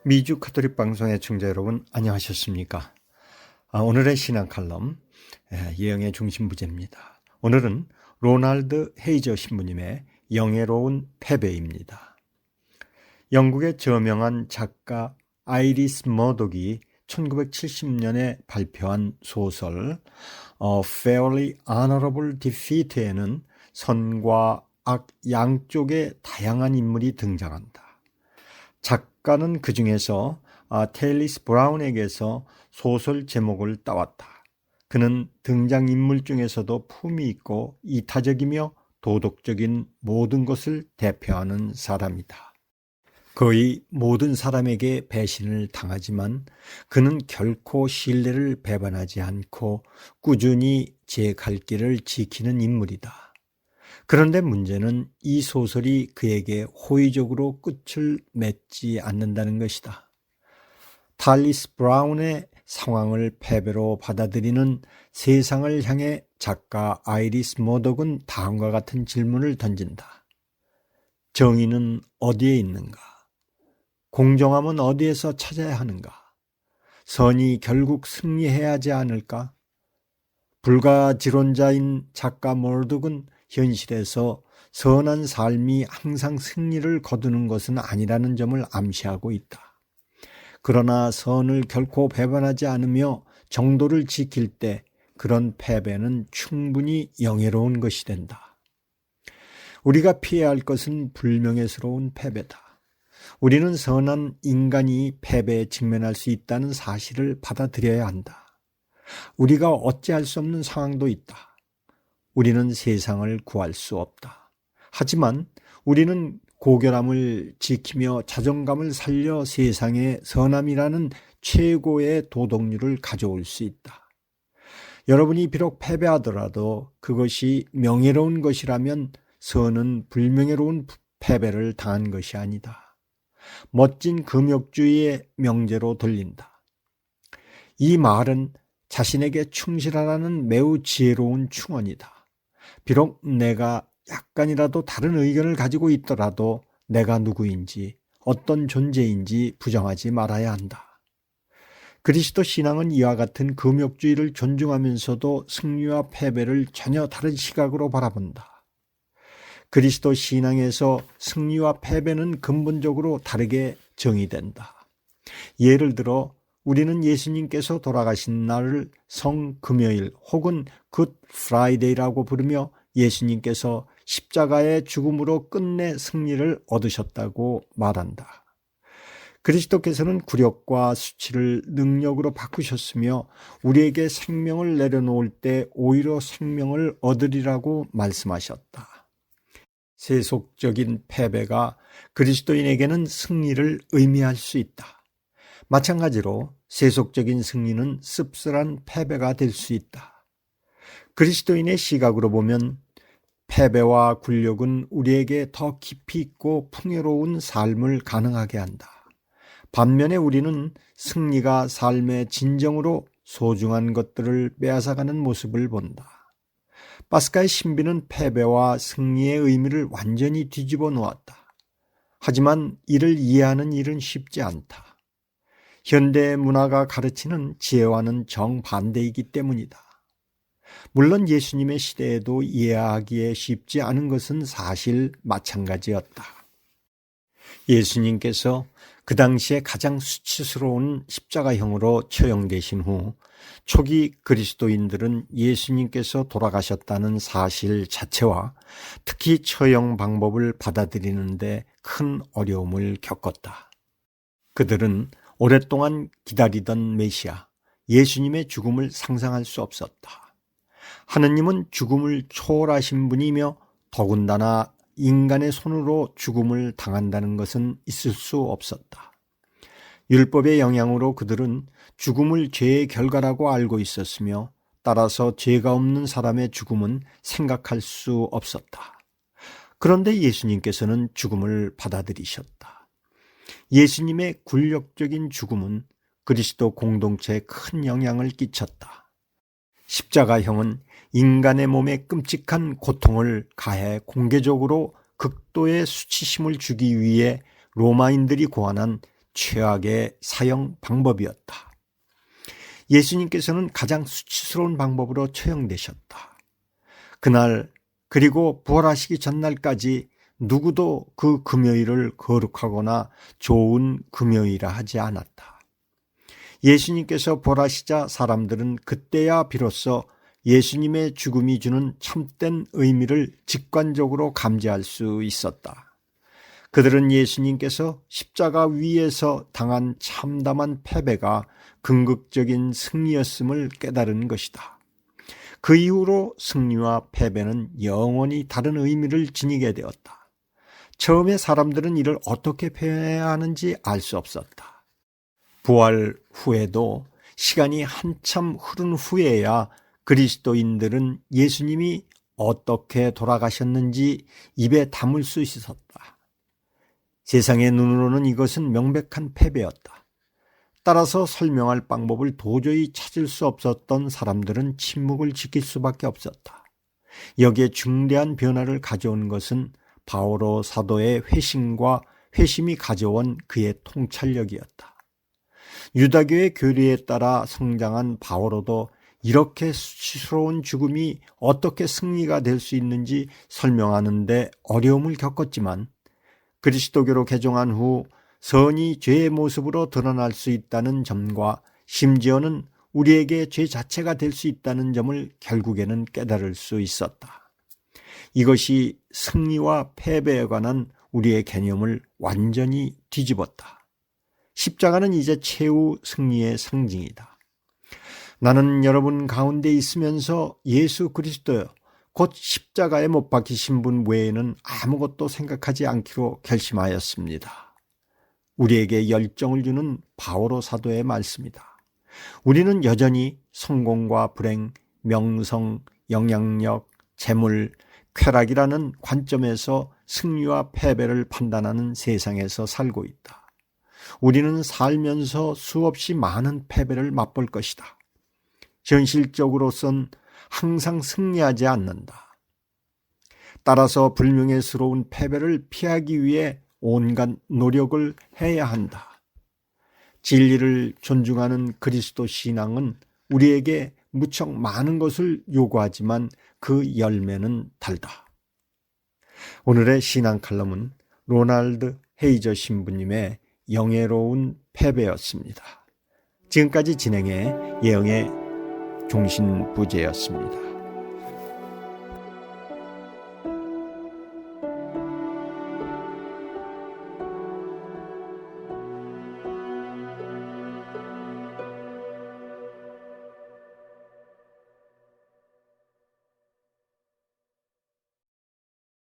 미주 가톨릭 방송의 청자 여러분 안녕하셨습니까? 오늘의 신앙 칼럼 예언의 중심 부제입니다. 오늘은 로널드 헤이저 신부님의 영예로운 패배입니다. 영국의 저명한 작가 아이리스 머독이 1970년에 발표한 소설 A Fairly Honorable Defeat에는 선과 악 양쪽의 다양한 인물이 등장한다. 작가는 그 중에서 텔리스 브라운에게서 소설 제목을 따왔다. 그는 등장인물 중에서도 품이 있고 이타적이며 도덕적인 모든 것을 대표하는 사람이다. 거의 모든 사람에게 배신을 당하지만 그는 결코 신뢰를 배반하지 않고 꾸준히 제 갈 길을 지키는 인물이다. 그런데 문제는 이 소설이 그에게 호의적으로 끝을 맺지 않는다는 것이다. 탈리스 브라운의 상황을 패배로 받아들이는 세상을 향해 작가 아이리스 머독은 다음과 같은 질문을 던진다. 정의는 어디에 있는가? 공정함은 어디에서 찾아야 하는가? 선이 결국 승리해야 하지 않을까? 불가지론자인 작가 머독은 현실에서 선한 삶이 항상 승리를 거두는 것은 아니라는 점을 암시하고 있다. 그러나 선을 결코 배반하지 않으며 정도를 지킬 때 그런 패배는 충분히 영예로운 것이 된다. 우리가 피해야 할 것은 불명예스러운 패배다. 우리는 선한 인간이 패배에 직면할 수 있다는 사실을 받아들여야 한다. 우리가 어찌할 수 없는 상황도 있다. 우리는 세상을 구할 수 없다. 하지만 우리는 고결함을 지키며 자존감을 살려 세상에 선함이라는 최고의 도덕률을 가져올 수 있다. 여러분이 비록 패배하더라도 그것이 명예로운 것이라면 선은 불명예로운 패배를 당한 것이 아니다. 멋진 금욕주의의 명제로 들린다. 이 말은 자신에게 충실하라는 매우 지혜로운 충언이다. 비록 내가 약간이라도 다른 의견을 가지고 있더라도 내가 누구인지 어떤 존재인지 부정하지 말아야 한다. 그리스도 신앙은 이와 같은 금욕주의를 존중하면서도 승리와 패배를 전혀 다른 시각으로 바라본다. 그리스도 신앙에서 승리와 패배는 근본적으로 다르게 정의된다. 예를 들어 우리는 예수님께서 돌아가신 날을 성금요일 혹은 굿 프라이데이라고 부르며 예수님께서 십자가의 죽음으로 끝내 승리를 얻으셨다고 말한다. 그리스도께서는 굴욕과 수치를 능력으로 바꾸셨으며 우리에게 생명을 내려놓을 때 오히려 생명을 얻으리라고 말씀하셨다. 세속적인 패배가 그리스도인에게는 승리를 의미할 수 있다. 마찬가지로 세속적인 승리는 씁쓸한 패배가 될 수 있다. 그리스도인의 시각으로 보면 패배와 굴욕은 우리에게 더 깊이 있고 풍요로운 삶을 가능하게 한다. 반면에 우리는 승리가 삶의 진정으로 소중한 것들을 빼앗아가는 모습을 본다. 파스카의 신비는 패배와 승리의 의미를 완전히 뒤집어 놓았다. 하지만 이를 이해하는 일은 쉽지 않다. 현대 문화가 가르치는 지혜와는 정반대이기 때문이다. 물론 예수님의 시대에도 이해하기에 쉽지 않은 것은 사실 마찬가지였다. 예수님께서 그 당시에 가장 수치스러운 십자가형으로 처형되신 후 초기 그리스도인들은 예수님께서 돌아가셨다는 사실 자체와 특히 처형 방법을 받아들이는데 큰 어려움을 겪었다. 그들은 오랫동안 기다리던 메시아, 예수님의 죽음을 상상할 수 없었다. 하느님은 죽음을 초월하신 분이며 더군다나 인간의 손으로 죽음을 당한다는 것은 있을 수 없었다. 율법의 영향으로 그들은 죽음을 죄의 결과라고 알고 있었으며 따라서 죄가 없는 사람의 죽음은 생각할 수 없었다. 그런데 예수님께서는 죽음을 받아들이셨다. 예수님의 굴욕적인 죽음은 그리스도 공동체에 큰 영향을 끼쳤다. 십자가형은 인간의 몸에 끔찍한 고통을 가해 공개적으로 극도의 수치심을 주기 위해 로마인들이 고안한 최악의 사형 방법이었다. 예수님께서는 가장 수치스러운 방법으로 처형되셨다. 그날 그리고 부활하시기 전날까지 누구도 그 금요일을 거룩하거나 좋은 금요일이라 하지 않았다. 예수님께서 부활하시자 사람들은 그때야 비로소 예수님의 죽음이 주는 참된 의미를 직관적으로 감지할 수 있었다. 그들은 예수님께서 십자가 위에서 당한 참담한 패배가 궁극적인 승리였음을 깨달은 것이다. 그 이후로 승리와 패배는 영원히 다른 의미를 지니게 되었다. 처음에 사람들은 이를 어떻게 표현해야 하는지 알 수 없었다. 부활 후에도 시간이 한참 흐른 후에야 그리스도인들은 예수님이 어떻게 돌아가셨는지 입에 담을 수 있었다. 세상의 눈으로는 이것은 명백한 패배였다. 따라서 설명할 방법을 도저히 찾을 수 없었던 사람들은 침묵을 지킬 수밖에 없었다. 여기에 중대한 변화를 가져온 것은 바오로 사도의 회심과 회심이 가져온 그의 통찰력이었다. 유다교의 교리에 따라 성장한 바오로도 이렇게 수치스러운 죽음이 어떻게 승리가 될 수 있는지 설명하는 데 어려움을 겪었지만 그리스도교로 개종한 후 선이 죄의 모습으로 드러날 수 있다는 점과 심지어는 우리에게 죄 자체가 될 수 있다는 점을 결국에는 깨달을 수 있었다. 이것이 승리와 패배에 관한 우리의 개념을 완전히 뒤집었다. 십자가는 이제 최후 승리의 상징이다. 나는 여러분 가운데 있으면서 예수 그리스도여 곧 십자가에 못 박히신 분 외에는 아무것도 생각하지 않기로 결심하였습니다. 우리에게 열정을 주는 바오로 사도의 말씀이다. 우리는 여전히 성공과 불행, 명성, 영향력, 재물, 쾌락이라는 관점에서 승리와 패배를 판단하는 세상에서 살고 있다. 우리는 살면서 수없이 많은 패배를 맛볼 것이다. 현실적으로선 항상 승리하지 않는다. 따라서 불명예스러운 패배를 피하기 위해 온갖 노력을 해야 한다. 진리를 존중하는 그리스도 신앙은 우리에게 무척 많은 것을 요구하지만 그 열매는 달다. 오늘의 신앙 칼럼은 로널드 헤이저 신부님의 영예로운 패배였습니다. 지금까지 진행해 예영의 종신부제였습니다.